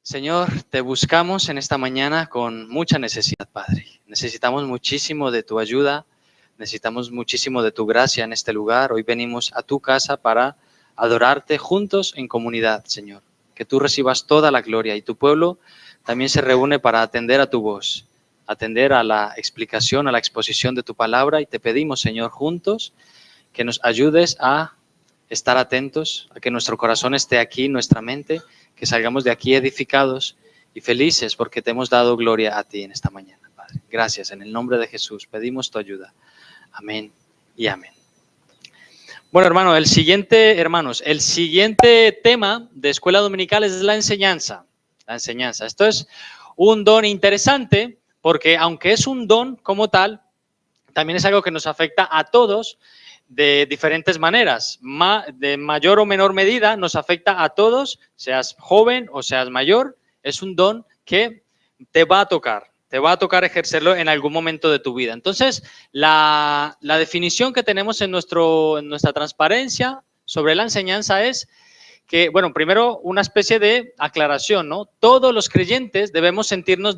Señor, te buscamos en esta mañana con mucha necesidad, Padre. Necesitamos muchísimo de tu ayuda, necesitamos muchísimo de tu gracia en este lugar. Hoy venimos a tu casa para adorarte juntos en comunidad, Señor. Que tú recibas toda la gloria y tu pueblo también se reúne para atender a tu voz, atender a la explicación, a la exposición de tu palabra. Y te pedimos, Señor, juntos que nos ayudes a estar atentos, a que nuestro corazón esté aquí, nuestra mente, que salgamos de aquí edificados y felices porque te hemos dado gloria a ti en esta mañana, Padre. Gracias, en el nombre de Jesús pedimos tu ayuda. Amén y amén. Bueno, hermanos, el siguiente tema de escuela dominical es la enseñanza. La enseñanza. Esto es un don interesante porque aunque es un don como tal, también es algo que nos afecta a todos de diferentes maneras. De mayor o menor medida nos afecta a todos, seas joven o seas mayor. Es un don que te va a tocar ejercerlo en algún momento de tu vida. Entonces, la definición que tenemos en nuestra transparencia sobre la enseñanza es que, bueno, primero una especie de aclaración, ¿no? Todos los creyentes debemos sentirnos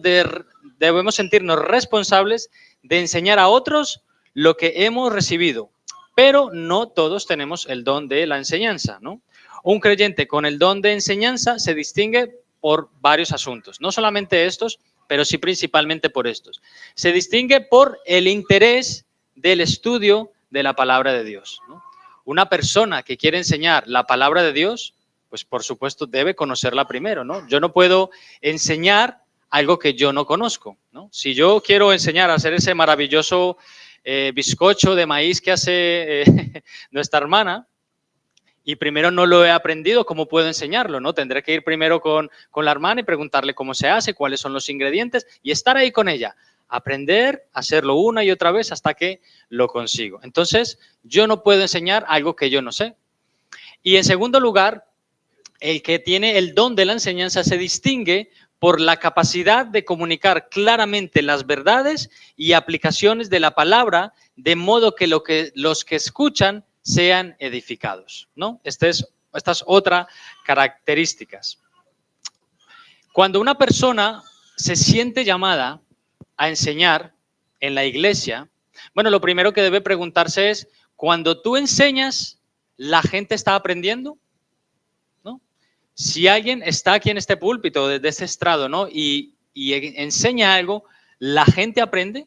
responsables de enseñar a otros lo que hemos recibido, pero no todos tenemos el don de la enseñanza, ¿no? Un creyente con el don de enseñanza se distingue por varios asuntos, no solamente estos, pero sí principalmente por estos. Se distingue por el interés del estudio de la palabra de Dios, ¿no? Una persona que quiere enseñar la palabra de Dios, pues por supuesto debe conocerla primero, ¿no? Yo no puedo enseñar algo que yo no conozco, ¿no? Si yo quiero enseñar a hacer ese maravilloso bizcocho de maíz que hace nuestra hermana y primero no lo he aprendido, ¿cómo puedo enseñarlo? ¿No? Tendré que ir primero con la hermana y preguntarle cómo se hace, cuáles son los ingredientes y estar ahí con ella. Aprender, hacerlo una y otra vez hasta que lo consigo. Entonces, yo no puedo enseñar algo que yo no sé. Y en segundo lugar, el que tiene el don de la enseñanza se distingue por la capacidad de comunicar claramente las verdades y aplicaciones de la palabra, de modo que los que escuchan sean edificados, ¿no? Estas otra características. Cuando una persona se siente llamada a enseñar en la iglesia, bueno, lo primero que debe preguntarse es, cuando tú enseñas, ¿la gente está aprendiendo? ¿No? Si alguien está aquí en este púlpito, desde este estrado, ¿no? y enseña algo, ¿la gente aprende?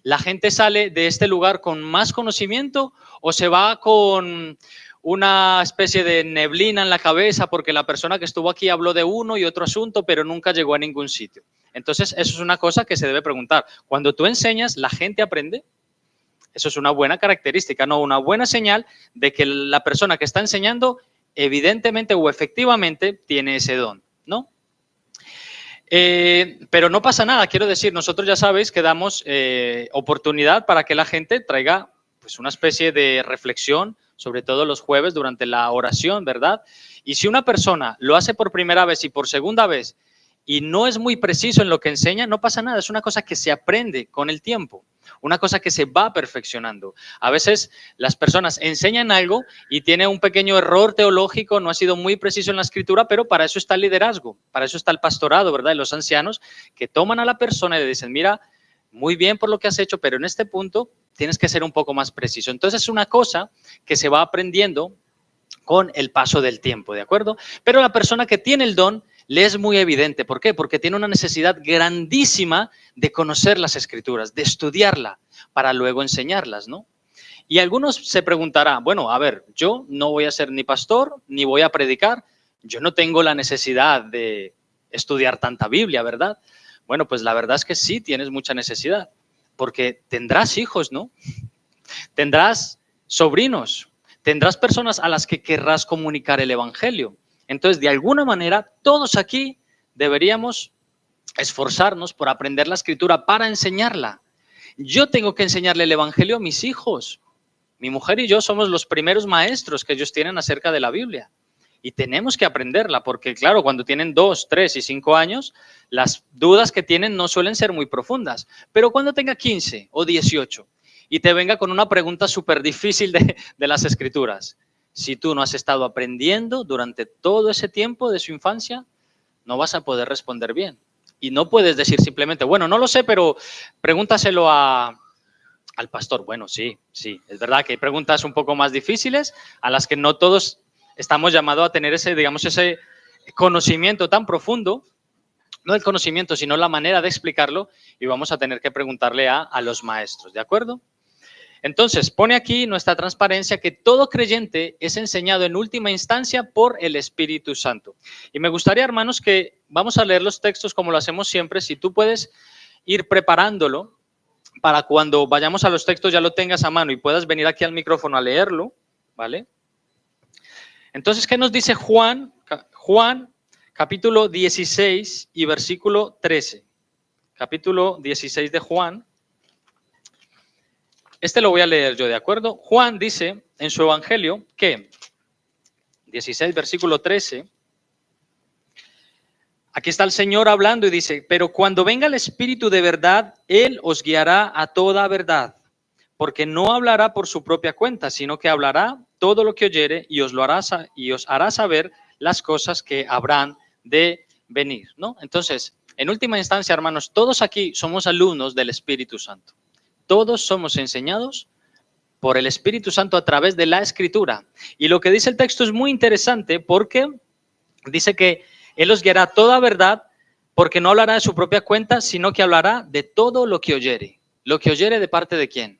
¿La gente sale de este lugar con más conocimiento o se va con una especie de neblina en la cabeza porque la persona que estuvo aquí habló de uno y otro asunto, pero nunca llegó a ningún sitio? Entonces, eso es una cosa que se debe preguntar. Cuando tú enseñas, ¿la gente aprende? Eso es una buena característica, ¿no? Una buena señal de que la persona que está enseñando evidentemente o efectivamente tiene ese don, ¿no? Pero no pasa nada, quiero decir, nosotros ya sabéis que damos oportunidad para que la gente traiga pues una especie de reflexión, sobre todo los jueves durante la oración, ¿verdad? Y si una persona lo hace por primera vez y por segunda vez y no es muy preciso en lo que enseña, no pasa nada, es una cosa que se aprende con el tiempo, una cosa que se va perfeccionando. A veces las personas enseñan algo y tiene un pequeño error teológico, no ha sido muy preciso en la escritura, pero para eso está el liderazgo, para eso está el pastorado, ¿verdad? Y los ancianos que toman a la persona y le dicen, mira, muy bien por lo que has hecho, pero en este punto tienes que ser un poco más preciso. Entonces es una cosa que se va aprendiendo con el paso del tiempo, ¿de acuerdo? Pero la persona que tiene el don le es muy evidente. ¿Por qué? Porque tiene una necesidad grandísima de conocer las escrituras, de estudiarla para luego enseñarlas, ¿no? Y algunos se preguntarán, bueno, a ver, yo no voy a ser ni pastor ni voy a predicar, yo no tengo la necesidad de estudiar tanta Biblia, ¿verdad? Bueno, pues la verdad es que sí tienes mucha necesidad, porque tendrás hijos, ¿no? Tendrás sobrinos, tendrás personas a las que querrás comunicar el evangelio. Entonces, de alguna manera, todos aquí deberíamos esforzarnos por aprender la escritura para enseñarla. Yo tengo que enseñarle el evangelio a mis hijos. Mi mujer y yo somos los primeros maestros que ellos tienen acerca de la Biblia. Y tenemos que aprenderla porque, claro, cuando tienen 2, 3 y 5 años, las dudas que tienen no suelen ser muy profundas. Pero cuando tenga 15 o 18 y te venga con una pregunta súper difícil de las escrituras, si tú no has estado aprendiendo durante todo ese tiempo de su infancia, no vas a poder responder bien. Y no puedes decir simplemente, bueno, no lo sé, pero pregúntaselo al pastor. Bueno, sí, es verdad que hay preguntas un poco más difíciles a las que no todos estamos llamados a tener ese, digamos, ese conocimiento tan profundo, no el conocimiento, sino la manera de explicarlo, y vamos a tener que preguntarle a los maestros, ¿de acuerdo? Entonces, pone aquí nuestra transparencia que todo creyente es enseñado en última instancia por el Espíritu Santo. Y me gustaría, hermanos, que vamos a leer los textos como lo hacemos siempre. Si tú puedes ir preparándolo para cuando vayamos a los textos ya lo tengas a mano y puedas venir aquí al micrófono a leerlo, ¿vale? Entonces, ¿qué nos dice Juan? Juan, capítulo 16 y versículo 13. Capítulo 16 de Juan. Este lo voy a leer yo, ¿de acuerdo? Juan dice en su evangelio que, 16, versículo 13, aquí está el Señor hablando y dice, pero cuando venga el Espíritu de verdad, Él os guiará a toda verdad, porque no hablará por su propia cuenta, sino que hablará todo lo que oyere y os hará saber las cosas que habrán de venir, ¿no? Entonces, en última instancia, hermanos, todos aquí somos alumnos del Espíritu Santo. Todos somos enseñados por el Espíritu Santo a través de la Escritura. Y lo que dice el texto es muy interesante porque dice que Él os guiará toda verdad porque no hablará de su propia cuenta, sino que hablará de todo lo que oyere. ¿Lo que oyere de parte de quién?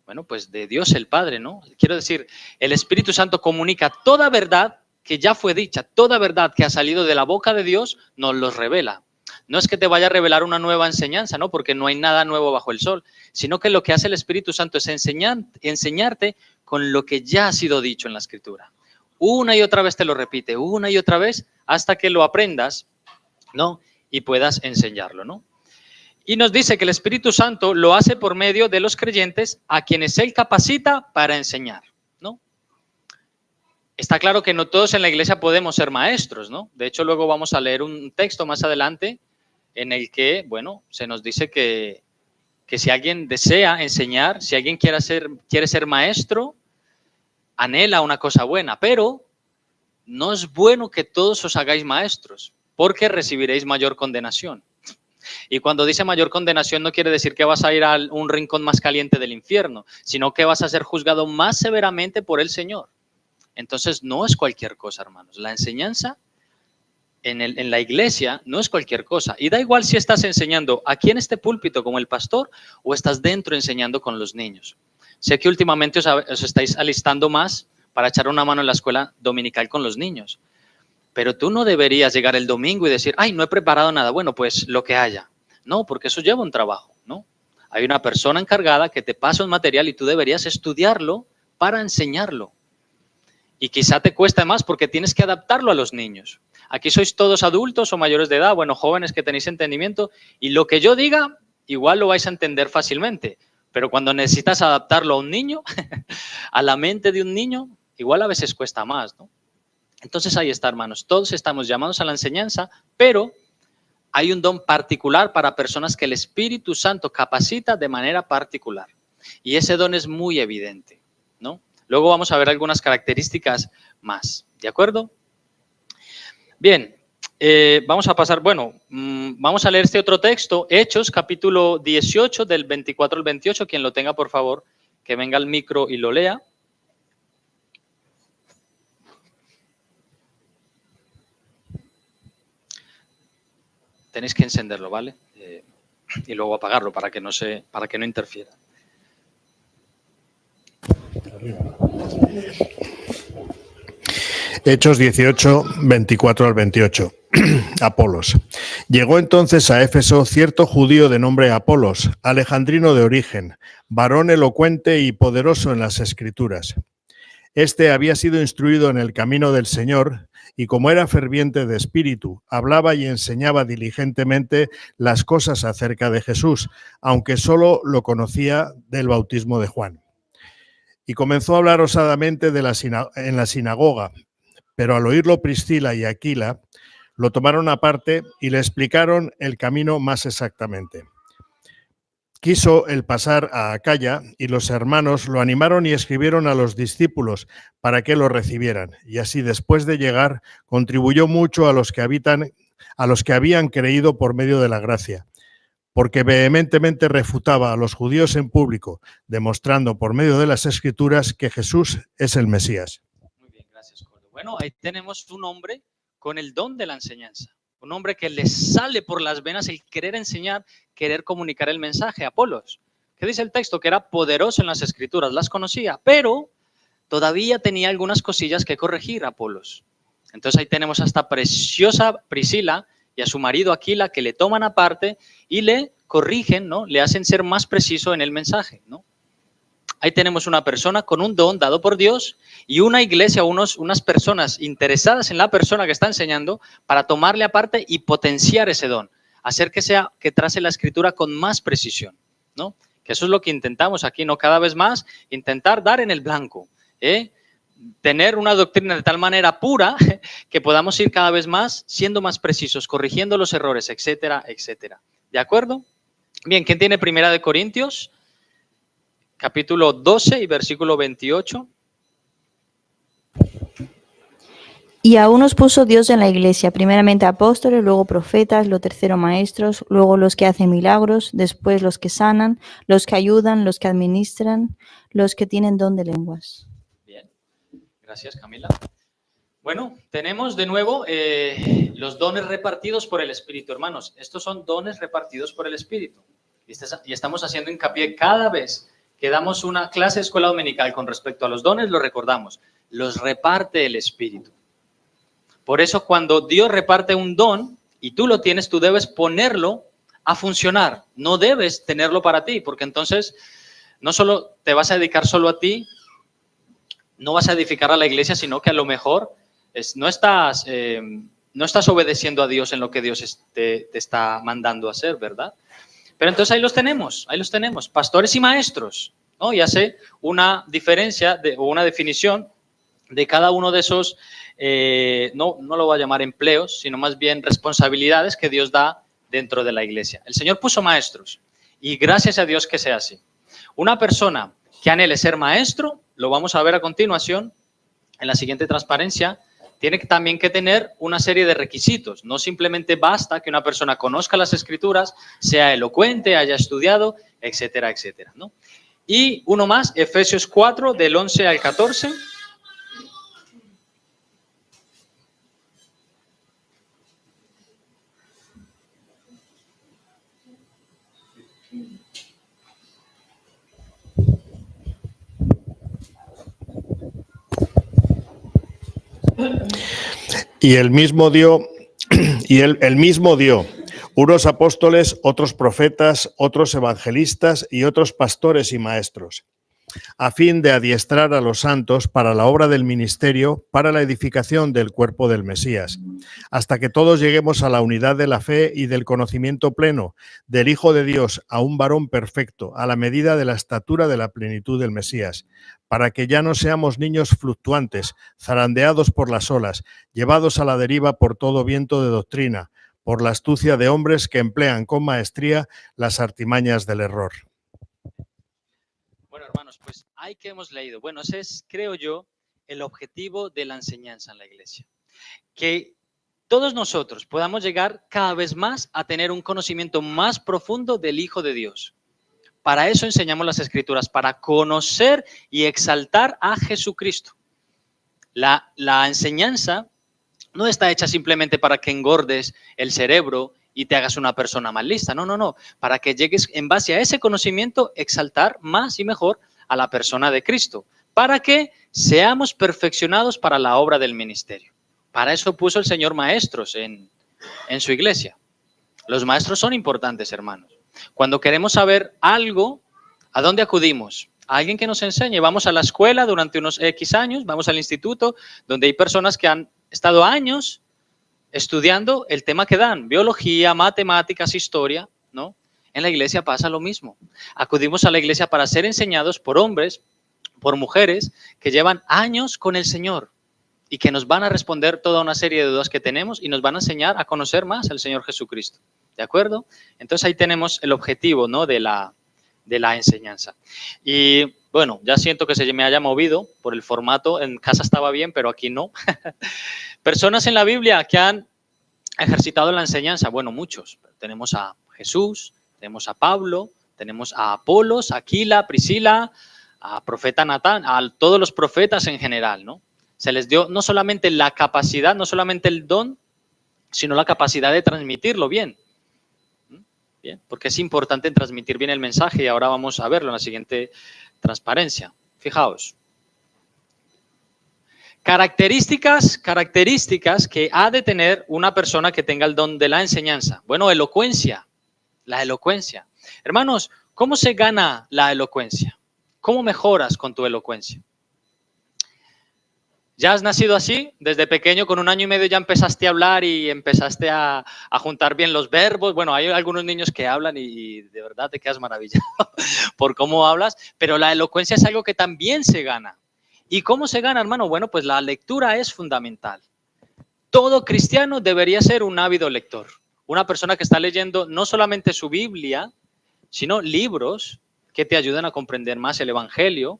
Bueno, pues de Dios el Padre, ¿no? Quiero decir, el Espíritu Santo comunica toda verdad que ya fue dicha, toda verdad que ha salido de la boca de Dios, nos los revela. No es que te vaya a revelar una nueva enseñanza, ¿no? Porque no hay nada nuevo bajo el sol, sino que lo que hace el Espíritu Santo es enseñarte con lo que ya ha sido dicho en la Escritura. Una y otra vez te lo repite, una y otra vez, hasta que lo aprendas, ¿no? Y puedas enseñarlo, ¿no? Y nos dice que el Espíritu Santo lo hace por medio de los creyentes a quienes Él capacita para enseñar, ¿no? Está claro que no todos en la iglesia podemos ser maestros, ¿no? De hecho, luego vamos a leer un texto más adelante en el que, bueno, se nos dice que si alguien desea enseñar, si alguien quiere ser maestro, anhela una cosa buena, pero no es bueno que todos os hagáis maestros, porque recibiréis mayor condenación. Y cuando dice mayor condenación no quiere decir que vas a ir a un rincón más caliente del infierno, sino que vas a ser juzgado más severamente por el Señor. Entonces no es cualquier cosa, hermanos. La enseñanza en la iglesia no es cualquier cosa. Y da igual si estás enseñando aquí en este púlpito como el pastor o estás dentro enseñando con los niños. Sé que últimamente os estáis alistando más para echar una mano en la escuela dominical con los niños. Pero tú no deberías llegar el domingo y decir, ay, no he preparado nada. Bueno, pues lo que haya. No, porque eso lleva un trabajo, ¿no? Hay una persona encargada que te pasa un material y tú deberías estudiarlo para enseñarlo. Y quizá te cueste más porque tienes que adaptarlo a los niños. Aquí sois todos adultos o mayores de edad, bueno, jóvenes que tenéis entendimiento, y lo que yo diga, igual lo vais a entender fácilmente. Pero cuando necesitas adaptarlo a un niño, a la mente de un niño, igual a veces cuesta más, ¿no? Entonces ahí está, hermanos. Todos estamos llamados a la enseñanza, pero hay un don particular para personas que el Espíritu Santo capacita de manera particular. Y ese don es muy evidente, ¿no? Luego vamos a ver algunas características más, ¿de acuerdo? Bien, vamos a pasar, vamos a leer este otro texto, Hechos, capítulo 18, del 24 al 28. Quien lo tenga, por favor, que venga al micro y lo lea. Tenéis que encenderlo, ¿vale? Y luego apagarlo para que no interfiera. Hechos 18, 24 al 28. Apolos. Llegó entonces a Éfeso cierto judío de nombre Apolos, alejandrino de origen, varón elocuente y poderoso en las Escrituras. Este había sido instruido en el camino del Señor y como era ferviente de espíritu, hablaba y enseñaba diligentemente las cosas acerca de Jesús, aunque solo lo conocía del bautismo de Juan. Y comenzó a hablar osadamente en la sinagoga, pero al oírlo Priscila y Aquila, lo tomaron aparte y le explicaron el camino más exactamente. quiso el pasar a Acaya y los hermanos lo animaron y escribieron a los discípulos para que lo recibieran. Y así, después de llegar, contribuyó mucho a los que habían creído por medio de la gracia, porque vehementemente refutaba a los judíos en público, demostrando por medio de las Escrituras que Jesús es el Mesías. Muy bien, gracias, Cordo. Bueno, ahí tenemos un hombre con el don de la enseñanza. Un hombre que le sale por las venas el querer enseñar, querer comunicar el mensaje a Apolos. ¿Qué dice el texto? Que era poderoso en las Escrituras, las conocía, pero todavía tenía algunas cosillas que corregir a Apolos. Entonces ahí tenemos a esta preciosa Priscila y a su marido Aquila que le toman aparte y le corrigen, ¿no? Le hacen ser más preciso en el mensaje, ¿no? Ahí tenemos una persona con un don dado por Dios y una iglesia, unas personas interesadas en la persona que está enseñando para tomarle aparte y potenciar ese don, hacer que trace la escritura con más precisión, ¿no? Que eso es lo que intentamos aquí, ¿no? Cada vez más intentar dar en el blanco, tener una doctrina de tal manera pura que podamos ir cada vez más siendo más precisos, corrigiendo los errores, etcétera, etcétera. ¿De acuerdo? Bien, ¿quién tiene Primera de Corintios? Capítulo 12 y versículo 28. Y a unos puso Dios en la iglesia, primeramente apóstoles, luego profetas, lo tercero maestros, luego los que hacen milagros, después los que sanan, los que ayudan, los que administran, los que tienen don de lenguas. Bien, gracias Camila. Bueno, tenemos de nuevo los dones repartidos por el Espíritu, hermanos. Estos son dones repartidos por el Espíritu. Y estamos haciendo hincapié cada vez que damos una clase de escuela dominical con respecto a los dones, lo recordamos, los reparte el Espíritu. Por eso cuando Dios reparte un don y tú lo tienes, tú debes ponerlo a funcionar. No debes tenerlo para ti, porque entonces no solo te vas a dedicar solo a ti, no vas a edificar a la iglesia, sino que a lo mejor no estás obedeciendo a Dios en lo que Dios te está mandando a hacer, ¿verdad? Pero entonces ahí los tenemos, pastores y maestros, ¿no? Y hace una diferencia o una definición de cada uno de esos, no lo voy a llamar empleos, sino más bien responsabilidades que Dios da dentro de la iglesia. El Señor puso maestros y gracias a Dios que sea así. Una persona que anhele ser maestro, lo vamos a ver a continuación en la siguiente transparencia, tiene también que tener una serie de requisitos. No simplemente basta que una persona conozca las Escrituras, sea elocuente, haya estudiado, etcétera, etcétera, ¿no? Y uno más, Efesios 4, del 11 al 14. Y el mismo dio, unos apóstoles, otros profetas, otros evangelistas y otros pastores y maestros, a fin de adiestrar a los santos para la obra del ministerio, para la edificación del cuerpo del Mesías, hasta que todos lleguemos a la unidad de la fe y del conocimiento pleno del Hijo de Dios, a un varón perfecto, a la medida de la estatura de la plenitud del Mesías, para que ya no seamos niños fluctuantes, zarandeados por las olas, llevados a la deriva por todo viento de doctrina, por la astucia de hombres que emplean con maestría las artimañas del error. Bueno, hermanos, pues ahí que hemos leído. Bueno, ese es, creo yo, el objetivo de la enseñanza en la iglesia. Que todos nosotros podamos llegar cada vez más a tener un conocimiento más profundo del Hijo de Dios. Para eso enseñamos las Escrituras, para conocer y exaltar a Jesucristo. La enseñanza no está hecha simplemente para que engordes el cerebro y te hagas una persona más lista. No. Para que llegues en base a ese conocimiento, exaltar más y mejor a la persona de Cristo. Para que seamos perfeccionados para la obra del ministerio. Para eso puso el Señor maestros en su iglesia. Los maestros son importantes, hermanos. Cuando queremos saber algo, ¿a dónde acudimos? A alguien que nos enseñe. Vamos a la escuela durante unos X años, vamos al instituto, donde hay personas que han estado años estudiando el tema que dan, biología, matemáticas, historia, ¿no? En la iglesia pasa lo mismo. Acudimos a la iglesia para ser enseñados por hombres, por mujeres que llevan años con el Señor y que nos van a responder toda una serie de dudas que tenemos y nos van a enseñar a conocer más al Señor Jesucristo. ¿De acuerdo? Entonces ahí tenemos el objetivo, ¿no? de la de la enseñanza. Y bueno, ya siento que se me haya movido por el formato. En casa estaba bien, pero aquí no. Personas en la Biblia que han ejercitado la enseñanza. Bueno, muchos. Tenemos a Jesús, tenemos a Pablo, tenemos a Apolos, Aquila, Priscila, a profeta Natán, a todos los profetas en general, ¿no? Se les dio no solamente la capacidad, no solamente el don, sino la capacidad de transmitirlo bien. Bien, porque es importante transmitir bien el mensaje y ahora vamos a verlo en la siguiente transparencia. Fijaos. Características que ha de tener una persona que tenga el don de la enseñanza. Bueno, elocuencia, la elocuencia. Hermanos, ¿cómo se gana la elocuencia? ¿Cómo mejoras con tu elocuencia? ¿Ya has nacido así? Desde pequeño, con 1 año y medio ya empezaste a hablar y empezaste a juntar bien los verbos. Bueno, hay algunos niños que hablan y de verdad te quedas maravillado por cómo hablas, pero la elocuencia es algo que también se gana. ¿Y cómo se gana, hermano? Bueno, pues la lectura es fundamental. Todo cristiano debería ser un ávido lector. Una persona que está leyendo no solamente su Biblia, sino libros que te ayuden a comprender más el Evangelio,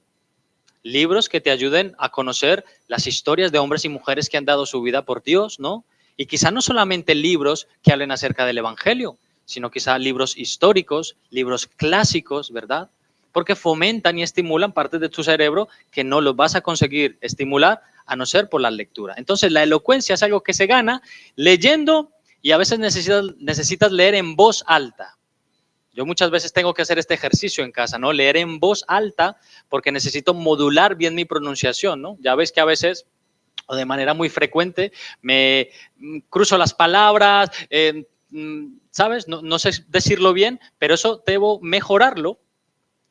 libros que te ayuden a conocer las historias de hombres y mujeres que han dado su vida por Dios, ¿no? Y quizá no solamente libros que hablen acerca del Evangelio, sino quizá libros históricos, libros clásicos, ¿verdad? Porque fomentan y estimulan partes de tu cerebro que no los vas a conseguir estimular a no ser por la lectura. Entonces, la elocuencia es algo que se gana leyendo y a veces necesitas leer en voz alta. Yo muchas veces tengo que hacer este ejercicio en casa, ¿no? Leer en voz alta porque necesito modular bien mi pronunciación, ¿no? Ya ves que a veces, o de manera muy frecuente, me cruzo las palabras, ¿sabes? No sé decirlo bien, pero eso debo mejorarlo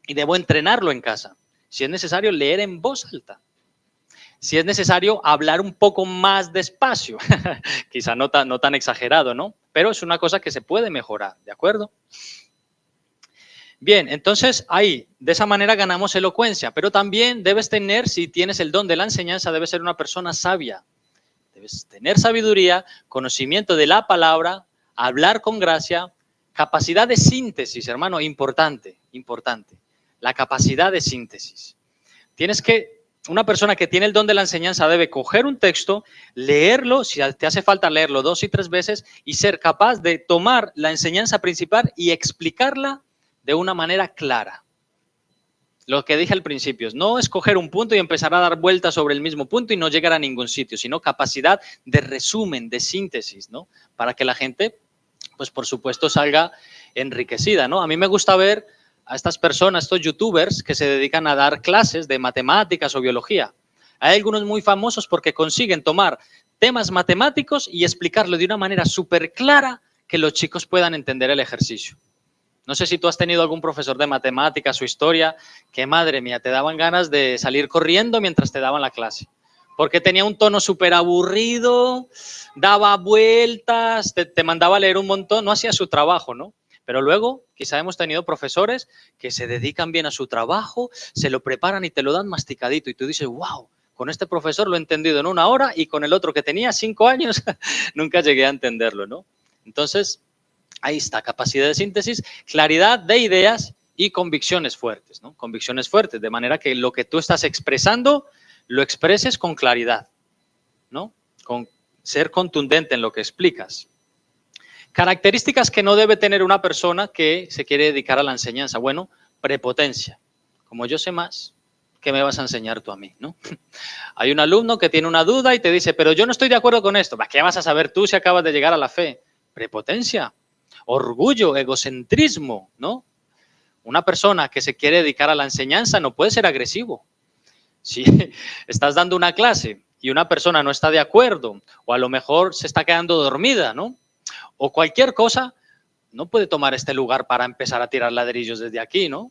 y debo entrenarlo en casa. Si es necesario, leer en voz alta. Si es necesario, hablar un poco más despacio. Quizá no tan exagerado, ¿no? Pero es una cosa que se puede mejorar, ¿de acuerdo? Bien, entonces ahí, de esa manera ganamos elocuencia, pero también debes tener, si tienes el don de la enseñanza, debes ser una persona sabia. Debes tener sabiduría, conocimiento de la palabra, hablar con gracia, capacidad de síntesis, hermano, importante. La capacidad de síntesis. Una persona que tiene el don de la enseñanza debe coger un texto, leerlo, si te hace falta leerlo 2 y 3 veces y ser capaz de tomar la enseñanza principal y explicarla de una manera clara. Lo que dije al principio, no escoger un punto y empezar a dar vueltas sobre el mismo punto y no llegar a ningún sitio, sino capacidad de resumen, de síntesis, ¿no? Para que la gente, pues por supuesto, salga enriquecida, ¿no? A mí me gusta ver a estas personas, estos youtubers que se dedican a dar clases de matemáticas o biología. Hay algunos muy famosos porque consiguen tomar temas matemáticos y explicarlo de una manera súper clara que los chicos puedan entender el ejercicio. No sé si tú has tenido algún profesor de matemáticas o historia que, madre mía, te daban ganas de salir corriendo mientras te daban la clase. Porque tenía un tono súper aburrido, daba vueltas, te mandaba a leer un montón, no hacía su trabajo, ¿no? Pero luego quizá hemos tenido profesores que se dedican bien a su trabajo, se lo preparan y te lo dan masticadito y tú dices, wow, con este profesor lo he entendido en 1 hora y con el otro que tenía 5 años nunca llegué a entenderlo, ¿no? Entonces, ahí está, capacidad de síntesis, claridad de ideas y convicciones fuertes, ¿no? Convicciones fuertes, de manera que lo que tú estás expresando lo expreses con claridad, ¿no? Con ser contundente en lo que explicas. Características que no debe tener una persona que se quiere dedicar a la enseñanza. Bueno, prepotencia. Como yo sé más, ¿qué me vas a enseñar tú a mí, no? Hay un alumno que tiene una duda y te dice, pero yo no estoy de acuerdo con esto. ¿Qué vas a saber tú si acabas de llegar a la fe? Prepotencia, orgullo, egocentrismo, ¿no? Una persona que se quiere dedicar a la enseñanza no puede ser agresivo. Si estás dando una clase y una persona no está de acuerdo o a lo mejor se está quedando dormida, ¿no? O cualquier cosa, no puede tomar este lugar para empezar a tirar ladrillos desde aquí, ¿no?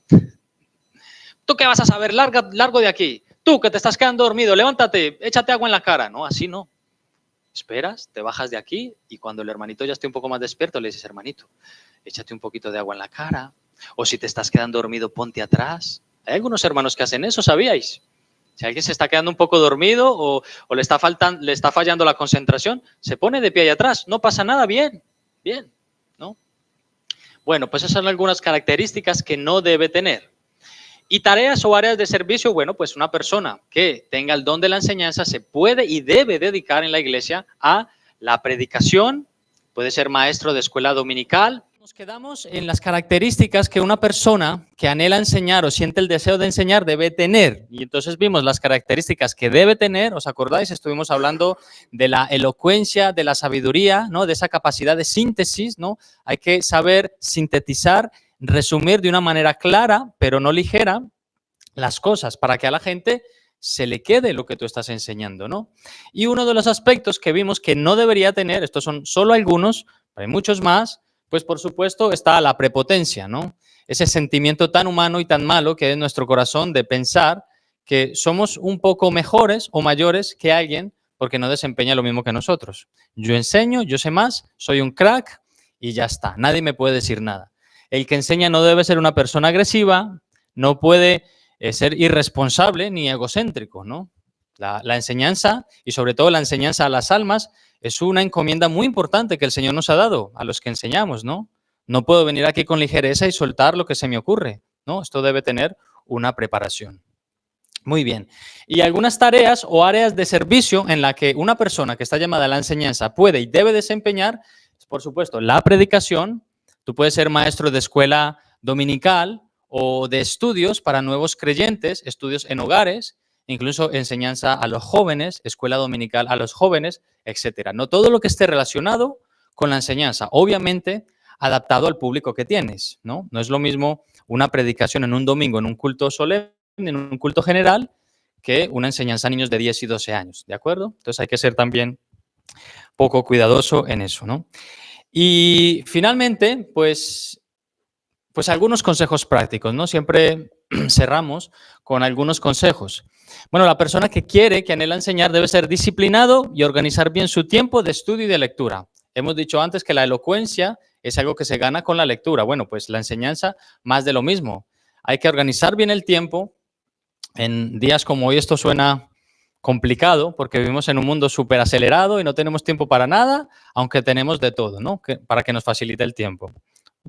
¿Tú qué vas a saber? Largo de aquí. Tú que te estás quedando dormido, levántate, échate agua en la cara. No, así no. Esperas, te bajas de aquí y cuando el hermanito ya esté un poco más despierto, le dices, hermanito, échate un poquito de agua en la cara. O si te estás quedando dormido, ponte atrás. Hay algunos hermanos que hacen eso, ¿sabíais? Si alguien se está quedando un poco dormido o le está fallando la concentración, se pone de pie ahí atrás. No pasa nada, bien, ¿no? Bueno, pues esas son algunas características que no debe tener. Y tareas o áreas de servicio, bueno, pues una persona que tenga el don de la enseñanza se puede y debe dedicar en la iglesia a la predicación, puede ser maestro de escuela dominical. Nos quedamos en las características que una persona que anhela enseñar o siente el deseo de enseñar debe tener. Y entonces vimos las características que debe tener, ¿os acordáis? Estuvimos hablando de la elocuencia, de la sabiduría, ¿no? De esa capacidad de síntesis, ¿no? Hay que saber sintetizar, resumir de una manera clara, pero no ligera, las cosas para que a la gente se le quede lo que tú estás enseñando, ¿no? Y uno de los aspectos que vimos que no debería tener, estos son solo algunos, pero hay muchos más, pues por supuesto está la prepotencia, ¿no? Ese sentimiento tan humano y tan malo que hay en nuestro corazón de pensar que somos un poco mejores o mayores que alguien porque no desempeña lo mismo que nosotros. Yo enseño, yo sé más, soy un crack y ya está, nadie me puede decir nada. El que enseña no debe ser una persona agresiva, no puede ser irresponsable ni egocéntrico, ¿no? La enseñanza, y sobre todo la enseñanza a las almas, es una encomienda muy importante que el Señor nos ha dado a los que enseñamos, ¿no? No puedo venir aquí con ligereza y soltar lo que se me ocurre, ¿no? Esto debe tener una preparación. Muy bien. Y algunas tareas o áreas de servicio en la que una persona que está llamada a la enseñanza puede y debe desempeñar, por supuesto, la predicación. Tú puedes ser maestro de escuela dominical o de estudios para nuevos creyentes, estudios en hogares, incluso enseñanza a los jóvenes, escuela dominical a los jóvenes, etcétera. No todo lo que esté relacionado con la enseñanza, obviamente adaptado al público que tienes, ¿no? No es lo mismo una predicación en un domingo, en un culto solemne, en un culto general, que una enseñanza a niños de 10 y 12 años, ¿de acuerdo? Entonces hay que ser también poco cuidadoso en eso, ¿no? Y finalmente, pues algunos consejos prácticos, ¿no? Siempre cerramos con algunos consejos. Bueno, la persona que quiere, que anhela enseñar, debe ser disciplinado y organizar bien su tiempo de estudio y de lectura. Hemos dicho antes que la elocuencia es algo que se gana con la lectura. Bueno, pues la enseñanza, más de lo mismo. Hay que organizar bien el tiempo. En días como hoy esto suena complicado porque vivimos en un mundo súper acelerado y no tenemos tiempo para nada, aunque tenemos de todo, ¿no? Para que nos facilite el tiempo.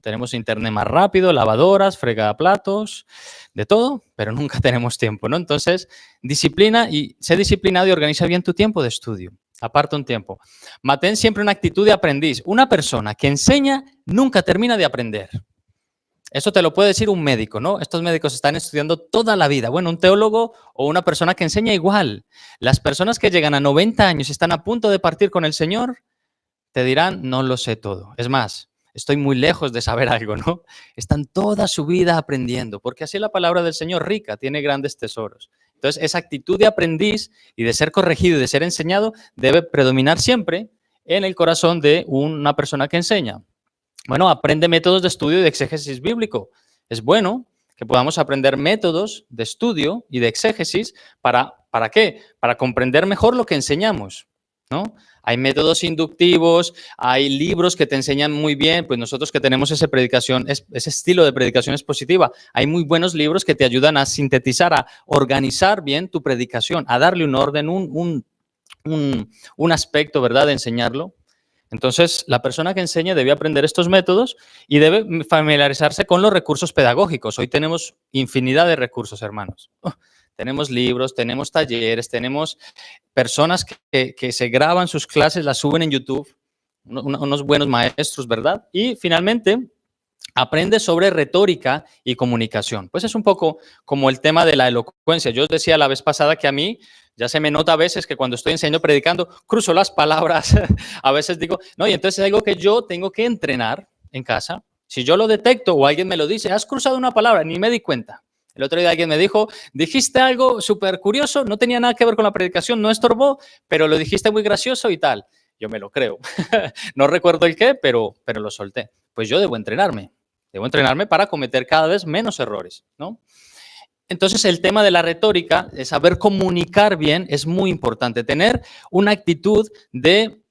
Tenemos internet más rápido, lavadoras, fregaplatos, de todo, pero nunca tenemos tiempo, ¿no? Entonces, disciplina y sé disciplinado y organiza bien tu tiempo de estudio. Aparta un tiempo. Mantén siempre una actitud de aprendiz. Una persona que enseña nunca termina de aprender. Eso te lo puede decir un médico, ¿no? Estos médicos están estudiando toda la vida. Bueno, un teólogo o una persona que enseña igual. Las personas que llegan a 90 años y están a punto de partir con el Señor, te dirán, no lo sé todo. Es más, estoy muy lejos de saber algo, ¿no? Están toda su vida aprendiendo, porque así la palabra del Señor rica, tiene grandes tesoros. Entonces, esa actitud de aprendiz y de ser corregido y de ser enseñado debe predominar siempre en el corazón de una persona que enseña. Bueno, aprende métodos de estudio y de exégesis bíblico. Es bueno que podamos aprender métodos de estudio y de exégesis ¿para qué? Para comprender mejor lo que enseñamos, ¿no? Hay métodos inductivos, hay libros que te enseñan muy bien, pues nosotros que tenemos ese estilo de predicación expositiva, hay muy buenos libros que te ayudan a sintetizar, a organizar bien tu predicación, a darle un orden, un aspecto, ¿verdad?, de enseñarlo. Entonces, la persona que enseña debe aprender estos métodos y debe familiarizarse con los recursos pedagógicos. Hoy tenemos infinidad de recursos, hermanos. Tenemos libros, tenemos talleres, tenemos personas que se graban sus clases, las suben en YouTube, unos buenos maestros, ¿verdad? Y finalmente, aprende sobre retórica y comunicación. Pues es un poco como el tema de la elocuencia. Yo os decía la vez pasada que a mí ya se me nota a veces que cuando estoy enseñando, predicando, cruzo las palabras. A veces digo, no, y entonces es algo que yo tengo que entrenar en casa. Si yo lo detecto o alguien me lo dice, has cruzado una palabra, ni me di cuenta. El otro día alguien me dijo, dijiste algo súper curioso, no tenía nada que ver con la predicación, no estorbó, pero lo dijiste muy gracioso y tal. Yo me lo creo. No recuerdo el qué, pero lo solté. Pues yo debo entrenarme para cometer cada vez menos errores, ¿no? Entonces, el tema de la retórica, de saber comunicar bien, es muy importante. Tener una actitud de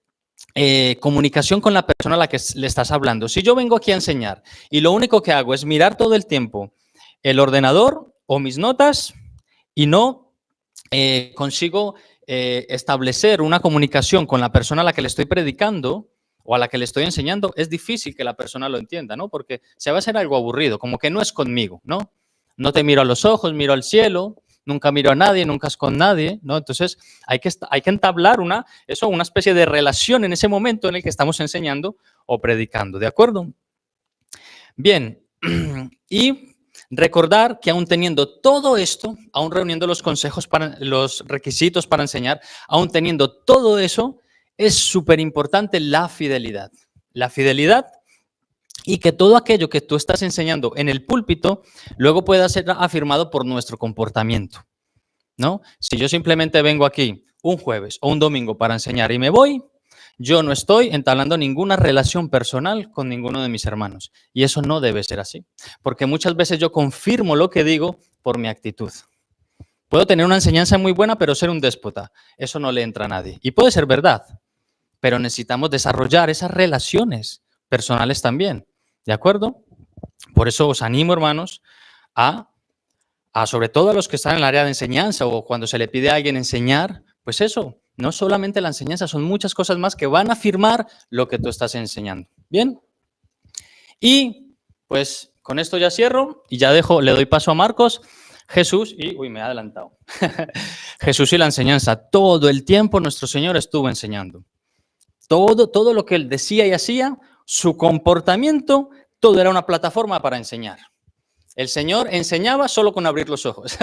comunicación con la persona a la que le estás hablando. Si yo vengo aquí a enseñar y lo único que hago es mirar todo el tiempo el ordenador o mis notas y no consigo establecer una comunicación con la persona a la que le estoy predicando, o a la que le estoy enseñando, es difícil que la persona lo entienda, ¿no? Porque se va a hacer algo aburrido, como que no es conmigo, ¿no? No te miro a los ojos, miro al cielo, nunca miro a nadie, nunca es con nadie, ¿no? Entonces hay que entablar una especie de relación en ese momento en el que estamos enseñando o predicando, ¿de acuerdo? Bien, y recordar que aún teniendo todo esto, aún reuniendo los los requisitos para enseñar, aún teniendo todo eso, es súper importante la fidelidad. La fidelidad y que todo aquello que tú estás enseñando en el púlpito luego pueda ser afirmado por nuestro comportamiento, ¿no? Si yo simplemente vengo aquí un jueves o un domingo para enseñar y me voy, yo no estoy entablando ninguna relación personal con ninguno de mis hermanos. Y eso no debe ser así, porque muchas veces yo confirmo lo que digo por mi actitud. Puedo tener una enseñanza muy buena, pero ser un déspota. Eso no le entra a nadie. Y puede ser verdad, pero necesitamos desarrollar esas relaciones personales también. ¿De acuerdo? Por eso os animo, hermanos, sobre todo a los que están en el área de enseñanza o cuando se le pide a alguien enseñar, pues eso, no solamente la enseñanza, son muchas cosas más que van a afirmar lo que tú estás enseñando. ¿Bien? Y pues con esto ya cierro y ya le doy paso a Marcos. Jesús me he adelantado. Jesús y la enseñanza. Todo el tiempo nuestro Señor estuvo enseñando. Todo lo que Él decía y hacía, su comportamiento, todo era una plataforma para enseñar. El Señor enseñaba solo con abrir los ojos.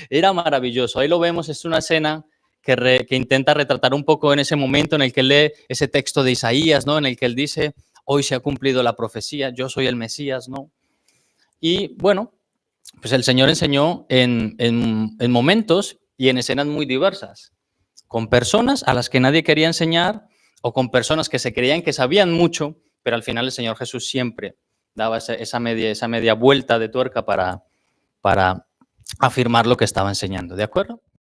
Era maravilloso. Ahí lo vemos, es una escena que intenta retratar un poco en ese momento en el que lee ese texto de Isaías, ¿no? En el que Él dice, hoy se ha cumplido la profecía, yo soy el Mesías, ¿no? Y bueno, pues el Señor enseñó en momentos y en escenas muy diversas, con personas a las que nadie quería enseñar o con personas que se creían que sabían mucho, pero al final el Señor Jesús siempre daba esa media vuelta de tuerca para afirmar lo que estaba enseñando, ¿de acuerdo?